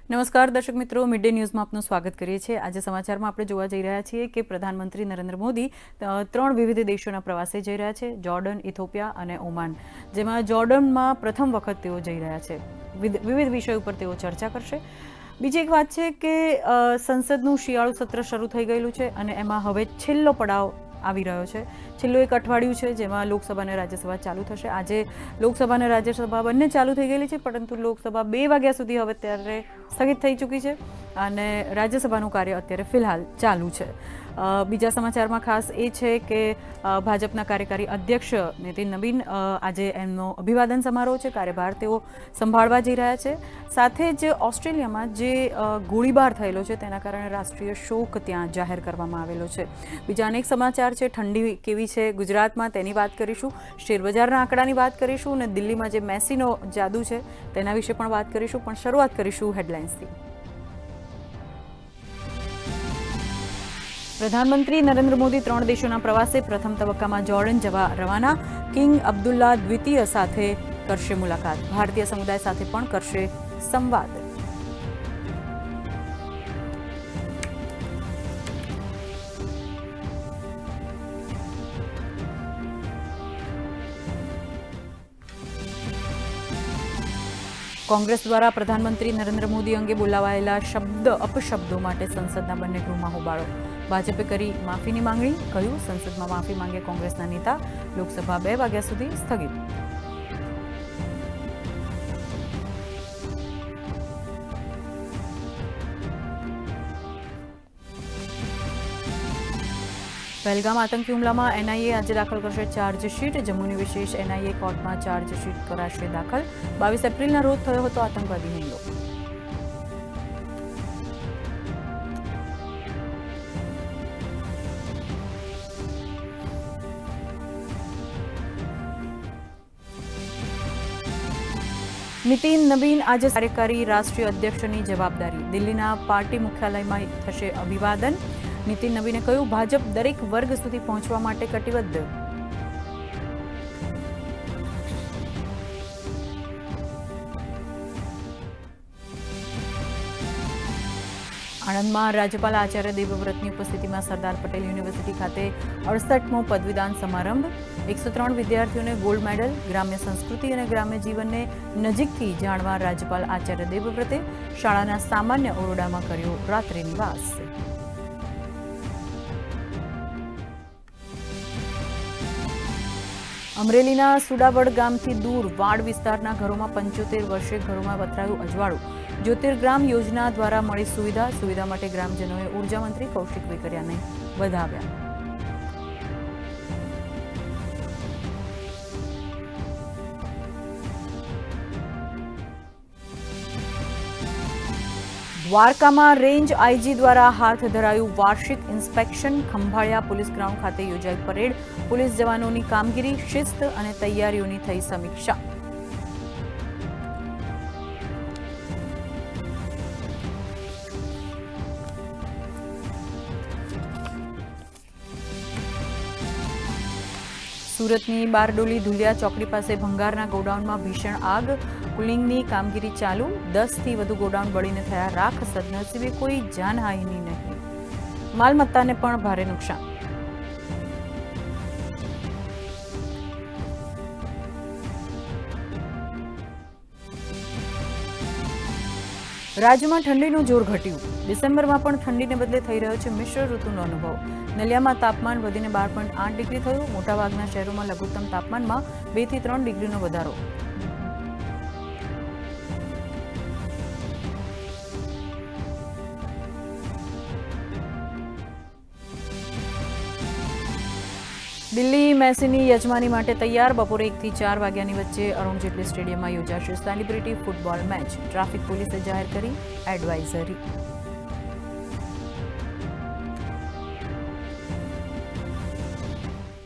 નમસ્કાર દર્શક મિત્રો, મિડ ડે ન્યૂઝમાં આપનું સ્વાગત કરીએ છીએ। આજે સમાચારમાં આપણે જોવા જઈ રહ્યા છીએ કે પ્રધાનમંત્રી નરેન્દ્ર મોદી 3 વિવિધ દેશોના પ્રવાસે જઈ રહ્યા છે, જોર્ડન, ઇથોપિયા અને ઓમાન। જેમાં જોર્ડનમાં પ્રથમ વખત તેઓ જઈ રહ્યા છે। વિવિધ વિષયો ઉપર તેઓ ચર્ચા કરશે। બીજી એક વાત છે કે સંસદનું શિયાળુ સત્ર શરૂ થઈ ગયેલું છે અને એમાં હવે છેલ્લો પડાવ આવી રહ્યો છે। છેલ્લું એક અઠવાડિયું છે જેમાં લોકસભા અને રાજ્યસભા ચાલુ થશે। આજે લોકસભા અને રાજ્યસભા બંને ચાલુ થઈ ગયેલી છે, પરંતુ લોકસભા 2 વાગ્યા સુધી હવે ત્યારે સ્થગિત થઈ ચૂકી છે અને રાજ્યસભાનું કાર્ય અત્યારે ફિલહાલ ચાલુ છે। બીજા સમાચારમાં ખાસ એ છે કે ભાજપના કાર્યકારી અધ્યક્ષ નીતિન નબીન આજે એમનો અભિવાદન સમારોહ છે, કાર્યભાર તેઓ સંભાળવા જઈ રહ્યા છે। સાથે જ ઓસ્ટ્રેલિયામાં જે ગોળીબાર થયેલો છે તેના કારણે રાષ્ટ્રીય શોક ત્યાં જાહેર કરવામાં આવેલો છે। બીજા અનેક સમાચાર છે, ઠંડી કેવી છે ગુજરાતમાં તેની વાત કરીશું, શેરબજારના આંકડાની વાત કરીશું અને દિલ્હીમાં જે મેસીનો જાદુ છે તેના વિશે પણ વાત કરીશું। પણ શરૂઆત કરીશું હેડલાઇન્સથી। પ્રધાનમંત્રી નરેન્દ્ર મોદી 3 દેશોના પ્રવાસે પ્રથમ તબક્કામાં જોર્ડન જવા રવાના। કિંગ અબ્દુલ્લા દ્વિતીય સાથે કરશે મુલાકાત, ભારતીય સમુદાય સાથે પણ કરશે સંવાદ। કોંગ્રેસ દ્વારા પ્રધાનમંત્રી નરેન્દ્ર મોદી અંગે બોલાવાયેલા શબ્દ અપશબ્દો માટે સંસદના બંને ગૃહમાં હોબાળો। ભાજપે કરી માફીની માંગણી, કહ્યું સંસદમાં માફી માંગે કોંગ્રેસના નેતા, લોકસભા 2 વાગ્યા સુધી સ્થગિત। પહેલગામ આતંકી હુમલામાં એનઆઈએ આજે દાખલ કરશે ચાર્જશીટ। જમ્મુની વિશેષ એનઆઈએ કોર્ટમાં ચાર્જશીટ કરાશે દાખલ। 22 એપ્રિલના રોજ થયો હતો આતંકવાદી હુમલો। નીતિન નબીન આજે કાર્યકારી રાષ્ટ્રીય અધ્યક્ષની જવાબદારી, દિલ્હીના પાર્ટી મુખ્યાલયમાં થશે અભિવાદન। નીતિન નબીને કહ્યું ભાજપ દરેક વર્ગ સુધી પહોંચવા માટે કટિબદ્ધ। આણંદમાં રાજ્યપાલ આચાર્ય દેવવ્રતની ઉપસ્થિતિમાં સરદાર પટેલ યુનિવર્સિટી ખાતે 68મો પદવીદાન સમારંભ। 103 વિદ્યાર્થીઓને ગોલ્ડ મેડલ। ગ્રામ્ય સંસ્કૃતિ અને ગ્રામ્ય જીવનને નજીકથી જાણવા રાજ્યપાલ આચાર્ય દેવવ્રતે શાળાના સામાન્ય ઓરડામાં કર્યો રાત્રિ નિવાસ। અમરેલીના સુડાવડ ગામથી દૂર વાડ વિસ્તારના ઘરોમાં 75 વર્ષે ઘરોમાં પથરાયું અજવાળું। જ્યોતિર્ગ્રામ યોજના દ્વારા મળી સુવિધા માટે ગ્રામજનોએ ઉર્જા મંત્રી કૌશિક વેકરિયાને વધાવ્યા। દ્વારકામાં રેન્જ આઈજી દ્વારા હાથ ધરાયું વાર્ષિક ઇન્સ્પેક્શન। ખંભાળિયા પોલીસ ગ્રાઉન્ડ ખાતે યોજાઈ પરેડ। પોલીસ જવાનોની કામગીરી, શિસ્ત અને તૈયારીઓની થઈ સમીક્ષા। સુરતની બારડોલી ધુલિયા ચોકડી પાસે ભંગારના ગોડાઉનમાં ભીષણ આગ। કુલિંગની કામગીરી ચાલુ। 10થી વધુ ગોડાઉન બળીને થયા રાખ। સદનસીબે કોઈ જાનહાનિ નહીં, માલમત્તાને પણ ભારે નુકસાન। રાજ્યમાં ઠંડીનું જોર ઘટ્યું। ડિસેમ્બરમાં પણ ઠંડીને બદલે થઈ રહ્યો છે મિશ્ર ઋતુનો અનુભવ। નલિયામાં તાપમાન વધીને 12.8 ડિગ્રી થયું। મોટાભાગના શહેરોમાં લઘુત્તમ તાપમાનમાં 2 થી 3 ડિગ્રીનો વધારો। દિલ્હી મેસીની યજમાની માટે તૈયાર। બપોરે 1 થી 4 વાગ્યાની વચ્ચે અરુણ જેટલી સ્ટેડિયમમાં યોજાશે સેલિબ્રિટી ફૂટબોલ મેચ। ટ્રાફિક પોલીસે જાહેર કરી એડવાઇઝરી।